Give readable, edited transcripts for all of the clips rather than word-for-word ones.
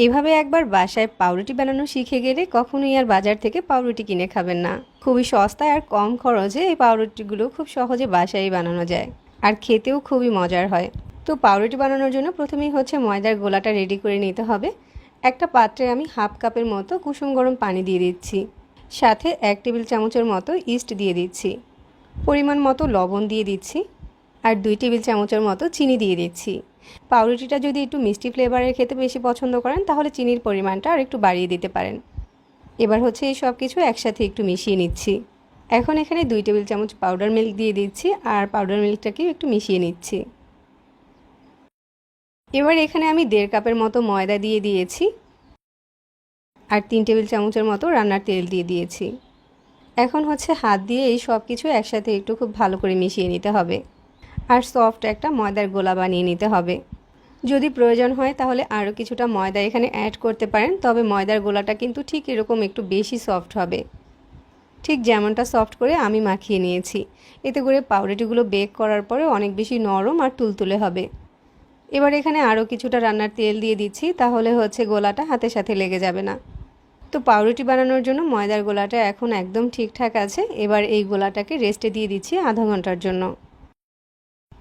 এভাবে একবার বাসায় পাউরুটি বানানো শিখে গেলে কখনোই আর বাজার থেকে পাউরুটি কিনে খাবেন না। খুবই সস্তায় আর কম খরচে এই পাউরুটিগুলো খুব সহজে বাসায় বানানো যায়, আর খেতেও খুবই মজার হয়। তো পাউরুটি বানানোর জন্য প্রথমেই ময়দার গোলাটা রেডি করে নিতে হবে। একটা পাত্রে আমি হাফ কাপের মতো কুসুম গরম পানি দিয়ে দিচ্ছি, সাথে 1 টেবিল চামচের মতো ইস্ট দিয়ে দিচ্ছি, পরিমাণ মতো লবণ দিয়ে দিচ্ছি, আর 2 টেবিল চামচের মতো চিনি দিয়ে দিচ্ছি। পাউরুটিটা যদি একটু মিষ্টি ফ্লেভারের খেতে বেশি পছন্দ করেন তাহলে চিনির পরিমাণটা আর একটু বাড়িয়ে দিতে পারেন। এবার এই সব কিছু একসাথে একটু মিশিয়ে নিচ্ছি। এখন এখানে 2 টেবিল চামচ পাউডার মিল্ক দিয়ে দিচ্ছি, আর পাউডার মিল্কটাকেও একটু মিশিয়ে নিচ্ছি। এবার এখানে আমি 1.5 কাপের মতো ময়দা দিয়ে দিয়েছি, আর 3 টেবিল চামচের মতো রান্নার তেল দিয়ে দিয়েছি। এখন হাত দিয়ে এই সব কিছু একসাথে একটু খুব ভালো করে মিশিয়ে নিতে হবে, আর সফট একটা ময়দার গোলা বানিয়ে নিতে হবে। যদি প্রয়োজন হয় তাহলে আরও কিছুটা ময়দা এখানে অ্যাড করতে পারেন, তবে ময়দার গোলাটা কিন্তু ঠিক এরকম একটু বেশি সফট হবে, ঠিক যেমনটা সফট করে আমি মাখিয়ে নিয়েছি। এতে করে পাউরুটিগুলো বেক করার পরে অনেক বেশি নরম আর তুলতুলে হবে। এবার এখানে আরও কিছুটা রান্নার তেল দিয়ে দিচ্ছি, তাহলে গোলাটা হাতের সাথে লেগে যাবে না। তো পাউরুটি বানানোর জন্য ময়দার গোলাটা এখন একদম ঠিকঠাক আছে। এবার এই গোলাটাকে রেস্টে দিয়ে দিচ্ছি আধা ঘন্টার জন্য।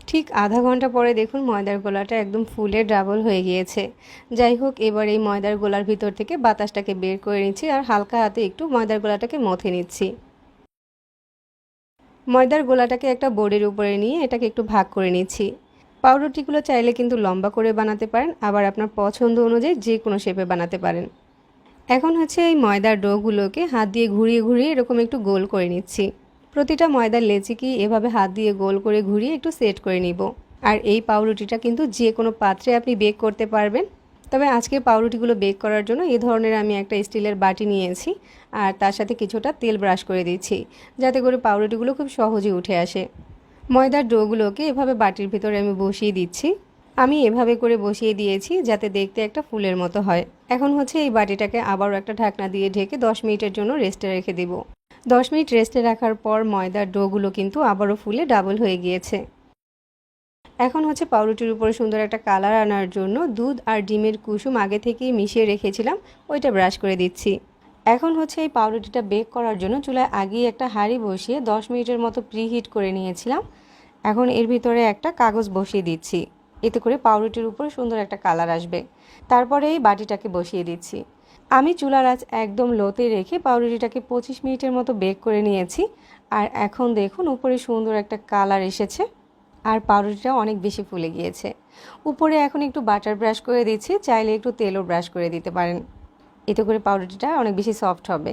ঠিক আধা ঘন্টা পরে দেখুন ময়দার গোলাটা একদম ফুলে ডাবল হয়ে গিয়েছে। যাই হোক, এবার এই ময়দার গোলার ভিতর থেকে বাতাসটাকে বের করে নিচ্ছি, আর হালকা হাতে একটু ময়দার গোলাটাকে মথে নিচ্ছি। ময়দার গোলাটাকে একটা বোর্ডের উপরে নিয়ে এটাকে একটু ভাগ করে নিচ্ছি। পাউরুটিগুলো চাইলে কিন্তু লম্বা করে বানাতে পারেন, আবার আপনার পছন্দ অনুযায়ী যে কোনো শেপে বানাতে পারেন। এখন এই ময়দার ডোগুলোকে হাত দিয়ে ঘুরিয়ে ঘুরিয়ে এরকম একটু গোল করে নিচ্ছি। প্রতিটা ময়দার লেচিকে এভাবে হাত দিয়ে গোল করে ঘুরিয়ে একটু সেট করে নিব। আর এই পাউরুটিটা কিন্তু যে কোনো পাত্রে আপনি বেক করতে পারবেন। তবে আজকে পাউরুটিগুলো বেক করার জন্য এই ধরনের আমি একটা স্টিলের বাটি নিয়েছি, আর তার সাথে কিছুটা তেল ব্রাশ করে দিচ্ছি, যাতে করে পাউরুটিগুলো খুব সহজে উঠে আসে। ময়দার ডোগুলোকে এভাবে বাটির ভিতরে আমি বসিয়ে দিচ্ছি। আমি এভাবে করে বসিয়ে দিয়েছি যাতে দেখতে একটা ফুলের মতো হয়। এখন এই বাটিটাকে আবারও একটা ঢাকনা দিয়ে ঢেকে 10 মিনিটের জন্য রেস্টে রেখে দেব। 10 মিনিট রেস্টে রাখার পর ময়দার ডোগুলো কিন্তু আবারও ফুলে ডাবল হয়ে গিয়েছে। এখন পাউরুটির উপরে সুন্দর একটা কালার আনার জন্য দুধ আর ডিমের কুসুম আগে থেকেই মিশিয়ে রেখেছিলাম, ওইটা ব্রাশ করে দিচ্ছি। এখন এই পাউরুটিটা বেক করার জন্য চুলায় আগেই একটা হাঁড়ি বসিয়ে 10 মিনিটের মতো প্রিহিট করে নিয়েছিলাম। এখন এর ভিতরে একটা কাগজ বসিয়ে দিচ্ছি, এতে করে পাউরুটির উপরে সুন্দর একটা কালার আসবে। তারপরে এই বাটিটাকে বসিয়ে দিচ্ছি। আমি চুলার আঁচ একদম লোতে রেখে পাউরুটিটাকে 25 মিনিটের মতো বেক করে নিয়েছি। আর এখন দেখুন উপরে সুন্দর একটা কালার এসেছে, আর পাউরুটিটা অনেক বেশি ফুলে গিয়েছে। উপরে এখন একটু বাটার ব্রাশ করে দিচ্ছি, চাইলে একটু তেলও ব্রাশ করে দিতে পারেন, এতে করে পাউরুটিটা অনেক বেশি সফট হবে।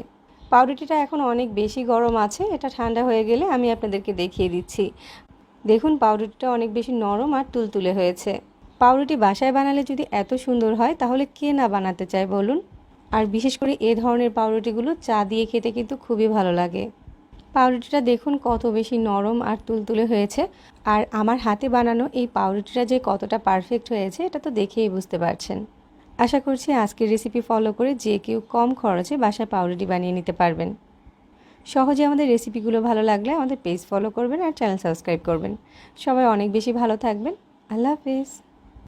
পাউরুটিটা এখন অনেক বেশি গরম আছে, এটা ঠান্ডা হয়ে গেলে আমি আপনাদেরকে দেখিয়ে দিচ্ছি। দেখুন পাউরুটিটা অনেক বেশি নরম আর তুলতুলে হয়েছে। পাউরুটি বাসায় বানালে যদি এত সুন্দর হয় তাহলে কে না বানাতে চায় বলুন। আর বিশেষ করে এই ধরনের পাউরুটিগুলো চা দিয়ে খেতে কিন্তু খুবই ভালো লাগে। পাউরুটিটা দেখুন কত বেশি নরম আর তুলতুলে হয়েছে। আর আমার হাতে বানানো এই পাউরুটিটা যে কতটা পারফেক্ট হয়েছে এটা তো দেখেই বুঝতে পারছেন। আশা করছি আজকের রেসিপি ফলো করে যে কেউ কম খরচে বাসায় পাউরুটি বানিয়ে নিতে পারবেন। সহজে আমাদের রেসিপিগুলো ভালো লাগলে আমাদের পেজ ফলো করবেন আর চ্যানেল সাবস্ক্রাইব করবেন। সবাই অনেক বেশি ভালো থাকবেন। আল্লাহ হাফেজ।